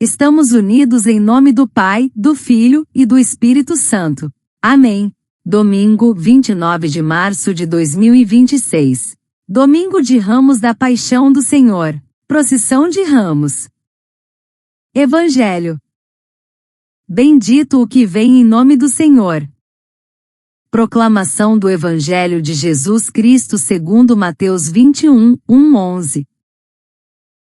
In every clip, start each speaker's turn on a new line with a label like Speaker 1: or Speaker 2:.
Speaker 1: Estamos unidos em nome do Pai, do Filho e do Espírito Santo. Amém. Domingo, 29 de março de 2026. Domingo de Ramos da Paixão do Senhor. Procissão de Ramos. Evangelho. Bendito o que vem em nome do Senhor. Proclamação do Evangelho de Jesus Cristo segundo Mateus 21, 1-11.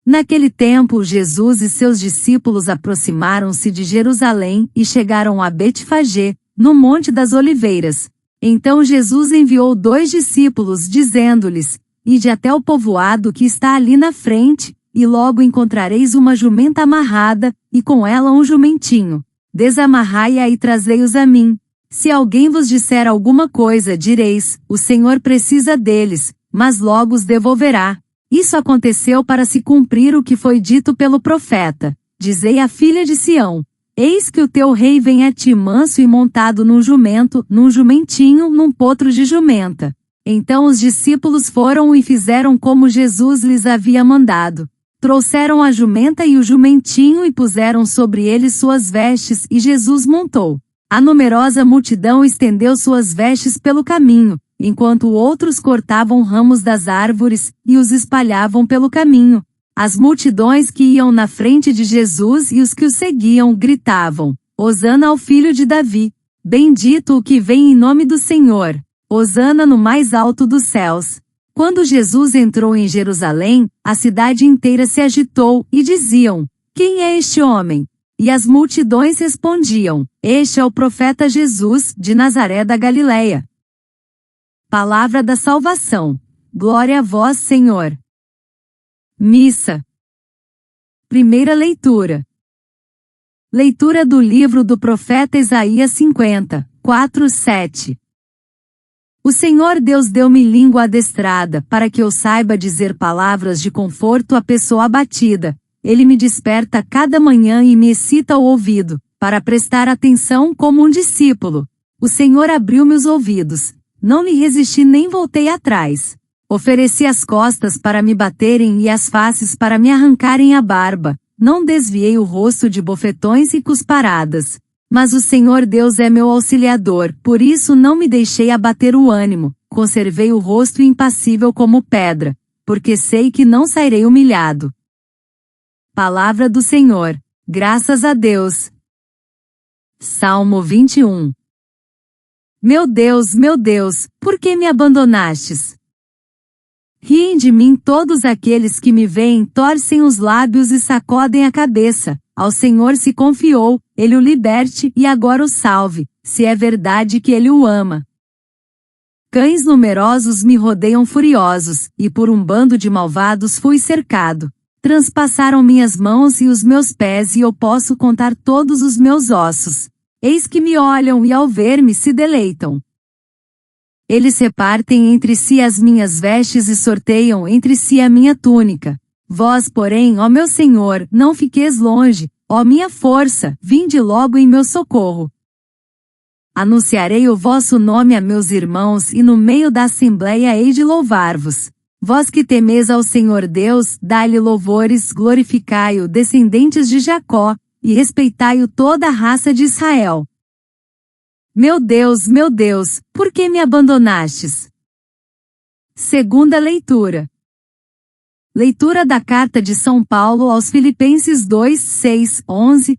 Speaker 1: Naquele tempo Jesus e seus discípulos aproximaram-se de Jerusalém e chegaram a Betfagé, no Monte das Oliveiras. Então Jesus enviou 2 discípulos, dizendo-lhes: Ide até o povoado que está ali na frente, e logo encontrareis uma jumenta amarrada, e com ela um jumentinho. Desamarrai-a e trazei-os a mim. Se alguém vos disser alguma coisa, direis: O Senhor precisa deles, mas logo os devolverá. Isso aconteceu para se cumprir o que foi dito pelo profeta: Dizei à filha de Sião: Eis que o teu rei vem a ti manso e montado num jumento, num jumentinho, num potro de jumenta. Então os discípulos foram e fizeram como Jesus lhes havia mandado. Trouxeram a jumenta e o jumentinho e puseram sobre eles suas vestes, e Jesus montou. A numerosa multidão estendeu suas vestes pelo caminho, enquanto outros cortavam ramos das árvores e os espalhavam pelo caminho. As multidões que iam na frente de Jesus e os que o seguiam gritavam: Hosana ao filho de Davi! Bendito o que vem em nome do Senhor! Hosana no mais alto dos céus! Quando Jesus entrou em Jerusalém, a cidade inteira se agitou, e diziam: Quem é este homem? E as multidões respondiam: Este é o profeta Jesus, de Nazaré da Galileia. Palavra da salvação. Glória a vós, Senhor. Missa. Primeira leitura. Leitura do livro do profeta Isaías 50, 4-7. O Senhor Deus deu-me língua adestrada, para que eu saiba dizer palavras de conforto à pessoa abatida. Ele me desperta cada manhã e me excita o ouvido, para prestar atenção como um discípulo. O Senhor abriu-me os ouvidos. Não me resisti nem voltei atrás. Ofereci as costas para me baterem e as faces para me arrancarem a barba. Não desviei o rosto de bofetões e cusparadas. Mas o Senhor Deus é meu auxiliador, por isso não me deixei abater o ânimo. Conservei o rosto impassível como pedra, porque sei que não sairei humilhado. Palavra do Senhor. Graças a Deus. Salmo 21. Meu Deus, por que me abandonastes? Riem de mim todos aqueles que me veem, torcem os lábios e sacodem a cabeça. Ao Senhor se confiou, Ele o liberte e agora o salve, se é verdade que Ele o ama. Cães numerosos me rodeiam furiosos, e por um bando de malvados fui cercado. Transpassaram minhas mãos e os meus pés e eu posso contar todos os meus ossos. Eis que me olham e ao ver-me se deleitam. Eles repartem entre si as minhas vestes e sorteiam entre si a minha túnica. Vós, porém, ó meu Senhor, não fiqueis longe, ó minha força, vinde logo em meu socorro. Anunciarei o vosso nome a meus irmãos e no meio da assembleia hei de louvar-vos. Vós que temeis ao Senhor Deus, dai-lhe louvores, glorificai-o, descendentes de Jacó, e respeitai-o toda a raça de Israel. Meu Deus, por que me abandonastes? Segunda leitura. Leitura da Carta de São Paulo aos Filipenses 2, 6, 11.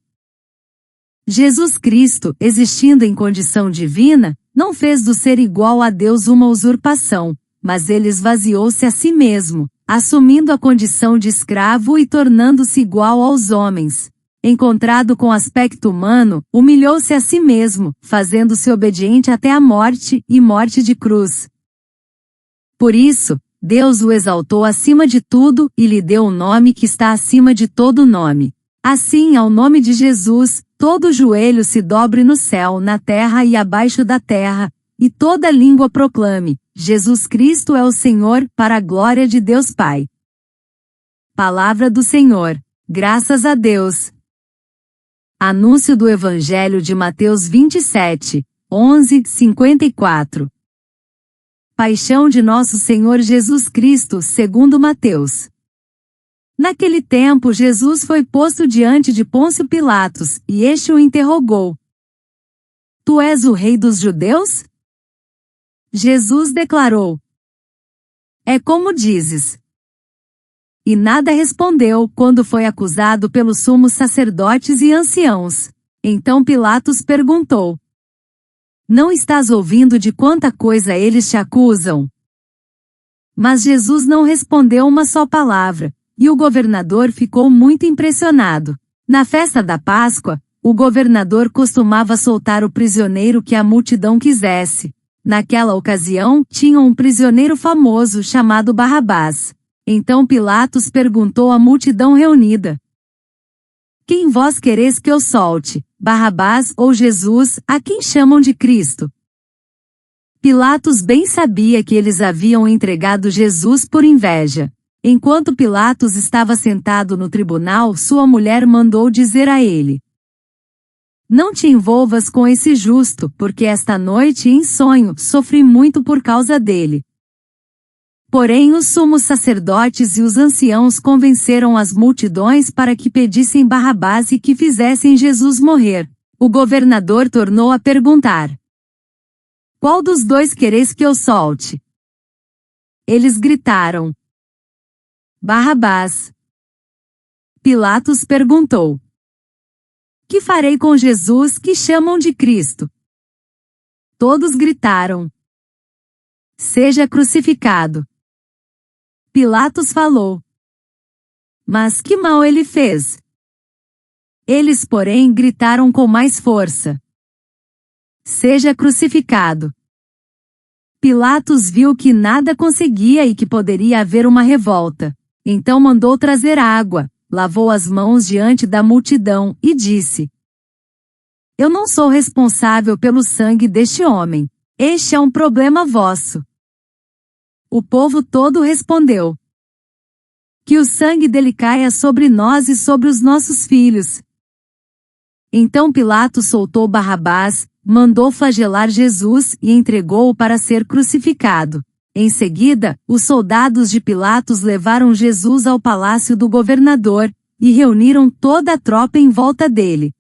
Speaker 1: Jesus Cristo, existindo em condição divina, não fez do ser igual a Deus uma usurpação, mas ele esvaziou-se a si mesmo, assumindo a condição de escravo e tornando-se igual aos homens. Encontrado com aspecto humano, humilhou-se a si mesmo, fazendo-se obediente até a morte, e morte de cruz. Por isso, Deus o exaltou acima de tudo, e lhe deu o nome que está acima de todo nome. Assim, ao nome de Jesus, todo joelho se dobre no céu, na terra e abaixo da terra, e toda língua proclame: Jesus Cristo é o Senhor, para a glória de Deus Pai. Palavra do Senhor. Graças a Deus. Anúncio do Evangelho de Mateus 27, 11, 54. Paixão de nosso Senhor Jesus Cristo segundo Mateus. Naquele tempo Jesus foi posto diante de Pôncio Pilatos, e este o interrogou: Tu és o rei dos judeus? Jesus declarou: É como dizes. E nada respondeu quando foi acusado pelos sumos sacerdotes e anciãos. Então Pilatos perguntou: Não estás ouvindo de quanta coisa eles te acusam? Mas Jesus não respondeu uma só palavra, e o governador ficou muito impressionado. Na festa da Páscoa, o governador costumava soltar o prisioneiro que a multidão quisesse. Naquela ocasião, tinham um prisioneiro famoso chamado Barrabás. Então Pilatos perguntou à multidão reunida: Quem vós quereis que eu solte, Barrabás ou Jesus, a quem chamam de Cristo? Pilatos bem sabia que eles haviam entregado Jesus por inveja. Enquanto Pilatos estava sentado no tribunal, sua mulher mandou dizer a ele: Não te envolvas com esse justo, porque esta noite em sonho sofri muito por causa dele. Porém os sumos sacerdotes e os anciãos convenceram as multidões para que pedissem Barrabás e que fizessem Jesus morrer. O governador tornou a perguntar: Qual dos dois quereis que eu solte? Eles gritaram: Barrabás. Pilatos perguntou: Que farei com Jesus que chamam de Cristo? Todos gritaram: Seja crucificado. Pilatos falou: Mas que mal ele fez? Eles, porém, gritaram com mais força: Seja crucificado. Pilatos viu que nada conseguia e que poderia haver uma revolta. Então mandou trazer água, lavou as mãos diante da multidão e disse: Eu não sou responsável pelo sangue deste homem. Este é um problema vosso. O povo todo respondeu: Que o sangue dele caia sobre nós e sobre os nossos filhos. Então Pilatos soltou Barrabás, mandou flagelar Jesus e entregou-o para ser crucificado. Em seguida, os soldados de Pilatos levaram Jesus ao palácio do governador, e reuniram toda a tropa em volta dele.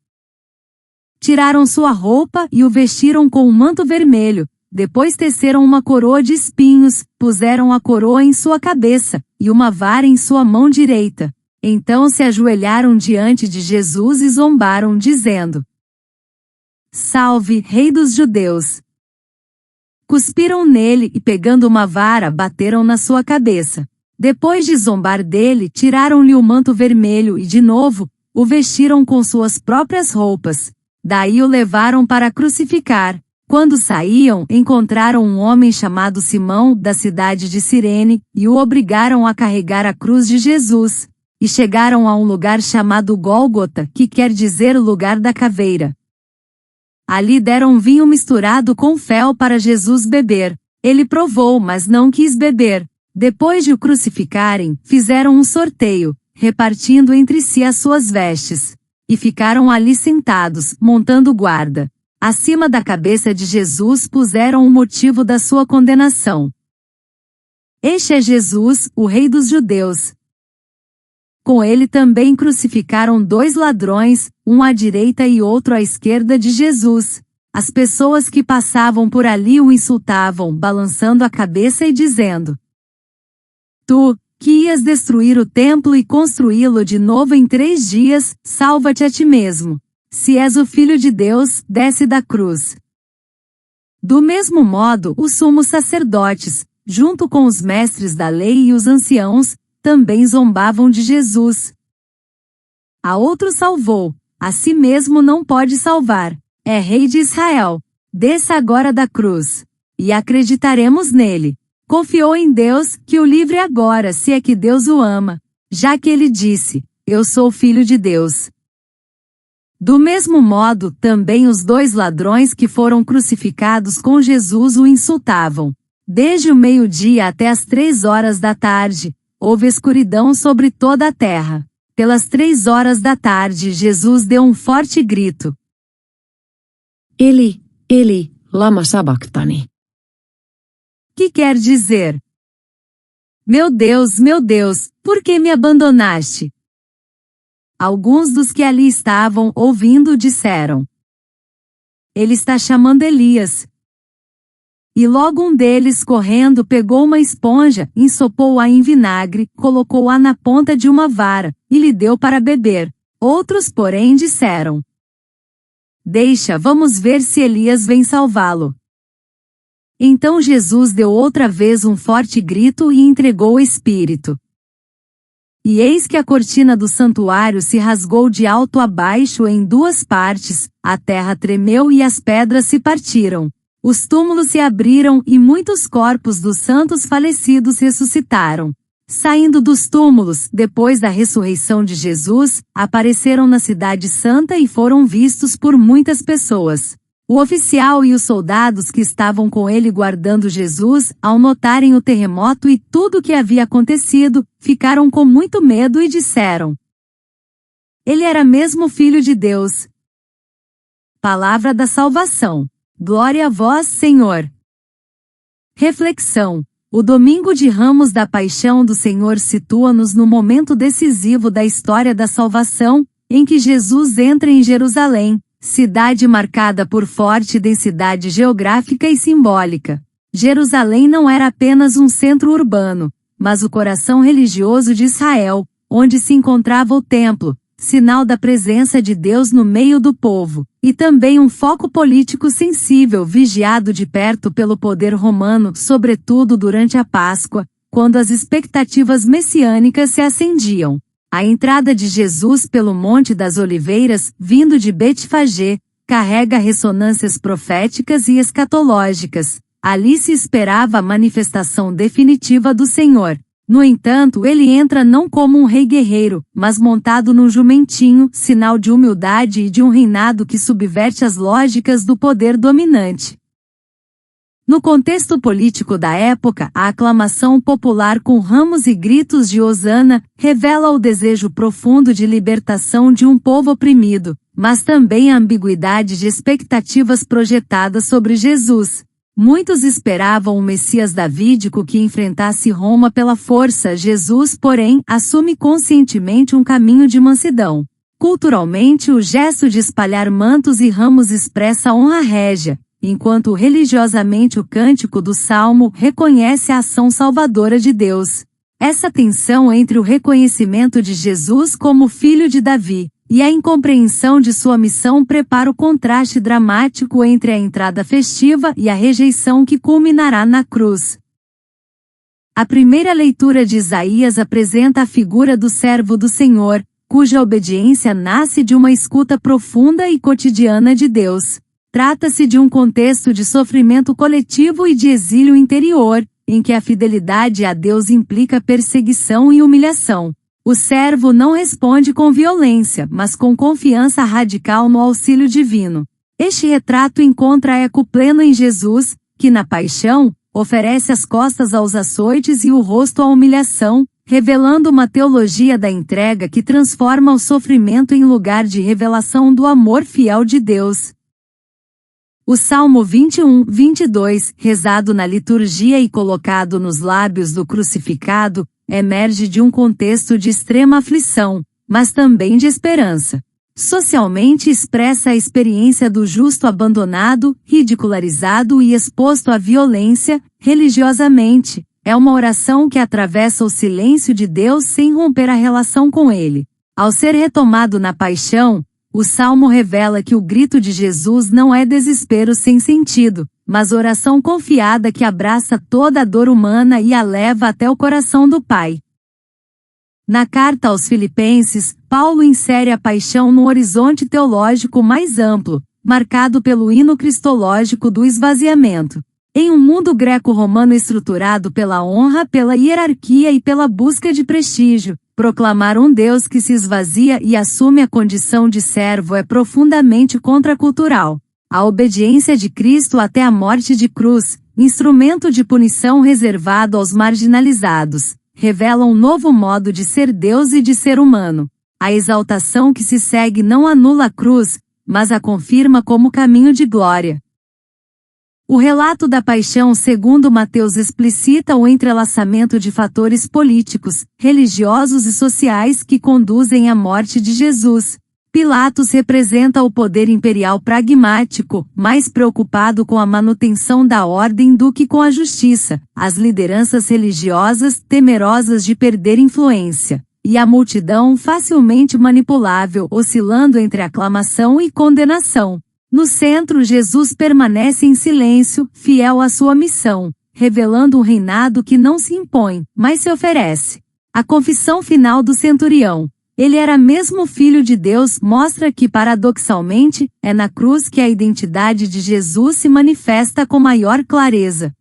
Speaker 1: Tiraram sua roupa e o vestiram com um manto vermelho. Depois teceram uma coroa de espinhos, puseram a coroa em sua cabeça, e uma vara em sua mão direita. Então se ajoelharam diante de Jesus e zombaram, dizendo: Salve, Rei dos Judeus! Cuspiram nele e pegando uma vara bateram na sua cabeça. Depois de zombar dele, tiraram-lhe o manto vermelho e de novo, o vestiram com suas próprias roupas. Daí o levaram para crucificar. Quando saíam, encontraram um homem chamado Simão, da cidade de Cirene, e o obrigaram a carregar a cruz de Jesus. E chegaram a um lugar chamado Gólgota, que quer dizer lugar da caveira. Ali deram vinho misturado com fel para Jesus beber. Ele provou, mas não quis beber. Depois de o crucificarem, fizeram um sorteio, repartindo entre si as suas vestes. E ficaram ali sentados, montando guarda. Acima da cabeça de Jesus puseram o motivo da sua condenação. Este é Jesus, o Rei dos Judeus. Com ele também crucificaram 2 ladrões, um à direita e outro à esquerda de Jesus. As pessoas que passavam por ali o insultavam, balançando a cabeça e dizendo: Tu, que ias destruir o templo e construí-lo de novo em 3 dias, salva-te a ti mesmo. Se és o Filho de Deus, desce da cruz. Do mesmo modo, os sumos sacerdotes, junto com os mestres da lei e os anciãos, também zombavam de Jesus. A outro salvou, a si mesmo não pode salvar. É Rei de Israel. Desça agora da cruz. E acreditaremos nele. Confiou em Deus, que o livre agora, se é que Deus o ama, já que ele disse: Eu sou filho de Deus. Do mesmo modo, também os 2 ladrões que foram crucificados com Jesus o insultavam. Desde o meio-dia até as 3 horas da tarde, houve escuridão sobre toda a terra. Pelas 3 horas da tarde, Jesus deu um forte grito:
Speaker 2: Eli, Eli, lama sabachthani.
Speaker 1: Que quer dizer: meu Deus, por que me abandonaste?" Alguns dos que ali estavam ouvindo disseram: "Ele está chamando Elias." E logo um deles, correndo, pegou uma esponja, ensopou-a em vinagre, colocou-a na ponta de uma vara, e lhe deu para beber. Outros, porém, disseram: "Deixa, vamos ver se Elias vem salvá-lo." Então Jesus deu outra vez um forte grito e entregou o Espírito. E eis que a cortina do santuário se rasgou de alto a baixo em duas partes, a terra tremeu e as pedras se partiram. Os túmulos se abriram e muitos corpos dos santos falecidos ressuscitaram. Saindo dos túmulos, depois da ressurreição de Jesus, apareceram na cidade santa e foram vistos por muitas pessoas. O oficial e os soldados que estavam com ele guardando Jesus, ao notarem o terremoto e tudo o que havia acontecido, ficaram com muito medo e disseram: "Ele era mesmo Filho de Deus." Palavra da salvação. Glória a vós, Senhor. Reflexão. O Domingo de Ramos da Paixão do Senhor situa-nos no momento decisivo da história da salvação, em que Jesus entra em Jerusalém, cidade marcada por forte densidade geográfica e simbólica. Jerusalém não era apenas um centro urbano, mas o coração religioso de Israel, onde se encontrava o templo, sinal da presença de Deus no meio do povo, e também um foco político sensível vigiado de perto pelo poder romano, sobretudo durante a Páscoa, quando as expectativas messiânicas se acendiam. A entrada de Jesus pelo Monte das Oliveiras, vindo de Betfagé, carrega ressonâncias proféticas e escatológicas. Ali se esperava a manifestação definitiva do Senhor. No entanto, ele entra não como um rei guerreiro, mas montado num jumentinho, sinal de humildade e de um reinado que subverte as lógicas do poder dominante. No contexto político da época, a aclamação popular com ramos e gritos de hosana revela o desejo profundo de libertação de um povo oprimido, mas também a ambiguidade de expectativas projetadas sobre Jesus. Muitos esperavam o Messias davídico que enfrentasse Roma pela força. Jesus, porém, assume conscientemente um caminho de mansidão. Culturalmente, o gesto de espalhar mantos e ramos expressa honra régia, enquanto religiosamente o cântico do Salmo reconhece a ação salvadora de Deus. Essa tensão entre o reconhecimento de Jesus como filho de Davi e a incompreensão de sua missão prepara o contraste dramático entre a entrada festiva e a rejeição que culminará na cruz. A primeira leitura de Isaías apresenta a figura do servo do Senhor, cuja obediência nasce de uma escuta profunda e cotidiana de Deus. Trata-se de um contexto de sofrimento coletivo e de exílio interior, em que a fidelidade a Deus implica perseguição e humilhação. O servo não responde com violência, mas com confiança radical no auxílio divino. Este retrato encontra eco pleno em Jesus, que na paixão, oferece as costas aos açoites e o rosto à humilhação, revelando uma teologia da entrega que transforma o sofrimento em lugar de revelação do amor fiel de Deus. O Salmo 21:22, rezado na liturgia e colocado nos lábios do crucificado, emerge de um contexto de extrema aflição, mas também de esperança. Socialmente expressa a experiência do justo abandonado, ridicularizado e exposto à violência. Religiosamente, é uma oração que atravessa o silêncio de Deus sem romper a relação com ele. Ao ser retomado na paixão, o Salmo revela que o grito de Jesus não é desespero sem sentido, mas oração confiada que abraça toda a dor humana e a leva até o coração do Pai. Na carta aos Filipenses, Paulo insere a paixão no horizonte teológico mais amplo, marcado pelo hino cristológico do esvaziamento. Em um mundo greco-romano estruturado pela honra, pela hierarquia e pela busca de prestígio, proclamar um Deus que se esvazia e assume a condição de servo é profundamente contracultural. A obediência de Cristo até a morte de cruz, instrumento de punição reservado aos marginalizados, revela um novo modo de ser Deus e de ser humano. A exaltação que se segue não anula a cruz, mas a confirma como caminho de glória. O relato da paixão segundo Mateus explicita o entrelaçamento de fatores políticos, religiosos e sociais que conduzem à morte de Jesus. Pilatos representa o poder imperial pragmático, mais preocupado com a manutenção da ordem do que com a justiça, as lideranças religiosas temerosas de perder influência, e a multidão facilmente manipulável, oscilando entre aclamação e condenação. No centro, Jesus permanece em silêncio, fiel à sua missão, revelando um reinado que não se impõe, mas se oferece. A confissão final do centurião: ele era mesmo filho de Deus, mostra que, paradoxalmente, é na cruz que a identidade de Jesus se manifesta com maior clareza.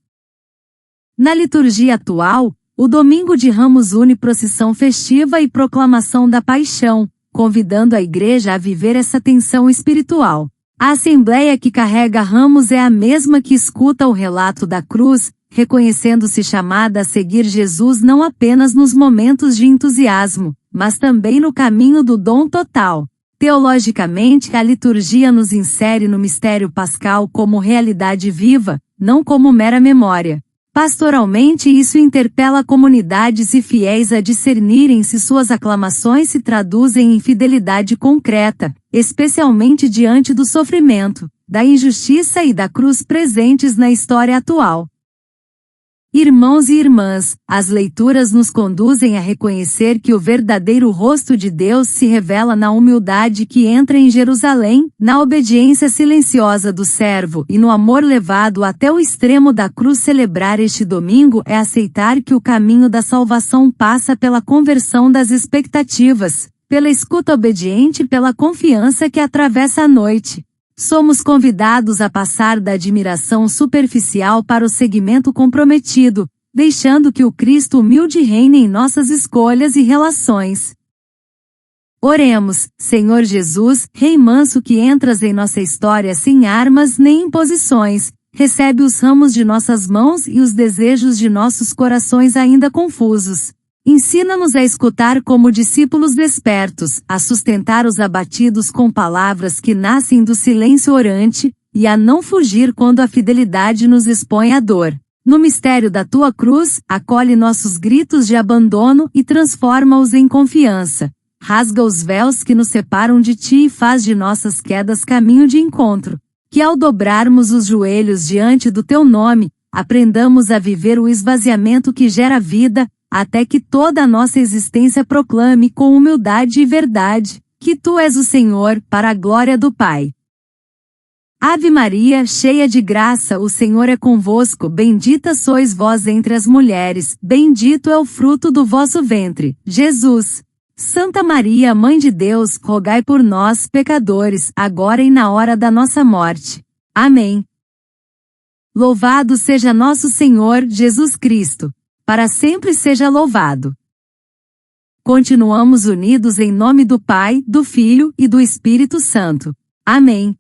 Speaker 1: Na liturgia atual, o Domingo de Ramos une procissão festiva e proclamação da paixão, convidando a Igreja a viver essa tensão espiritual. A assembleia que carrega ramos é a mesma que escuta o relato da cruz, reconhecendo-se chamada a seguir Jesus não apenas nos momentos de entusiasmo, mas também no caminho do dom total. Teologicamente, a liturgia nos insere no mistério pascal como realidade viva, não como mera memória. Pastoralmente, isso interpela comunidades e fiéis a discernirem se suas aclamações se traduzem em fidelidade concreta, especialmente diante do sofrimento, da injustiça e da cruz presentes na história atual. Irmãos e irmãs, as leituras nos conduzem a reconhecer que o verdadeiro rosto de Deus se revela na humildade que entra em Jerusalém, na obediência silenciosa do servo e no amor levado até o extremo da cruz. Celebrar este domingo é aceitar que o caminho da salvação passa pela conversão das expectativas, pela escuta obediente e pela confiança que atravessa a noite. Somos convidados a passar da admiração superficial para o seguimento comprometido, deixando que o Cristo humilde reine em nossas escolhas e relações. Oremos: Senhor Jesus, Rei manso que entras em nossa história sem armas nem imposições, recebe os ramos de nossas mãos e os desejos de nossos corações ainda confusos. Ensina-nos a escutar como discípulos despertos, a sustentar os abatidos com palavras que nascem do silêncio orante, e a não fugir quando a fidelidade nos expõe à dor. No mistério da tua cruz, acolhe nossos gritos de abandono e transforma-os em confiança. Rasga os véus que nos separam de ti e faz de nossas quedas caminho de encontro. Que ao dobrarmos os joelhos diante do teu nome, aprendamos a viver o esvaziamento que gera vida, até que toda a nossa existência proclame com humildade e verdade, que Tu és o Senhor, para a glória do Pai. Ave Maria, cheia de graça, o Senhor é convosco, bendita sois vós entre as mulheres, bendito é o fruto do vosso ventre, Jesus. Santa Maria, Mãe de Deus, rogai por nós, pecadores, agora e na hora da nossa morte. Amém. Louvado seja nosso Senhor Jesus Cristo. Para sempre seja louvado. Continuamos unidos em nome do Pai, do Filho e do Espírito Santo. Amém.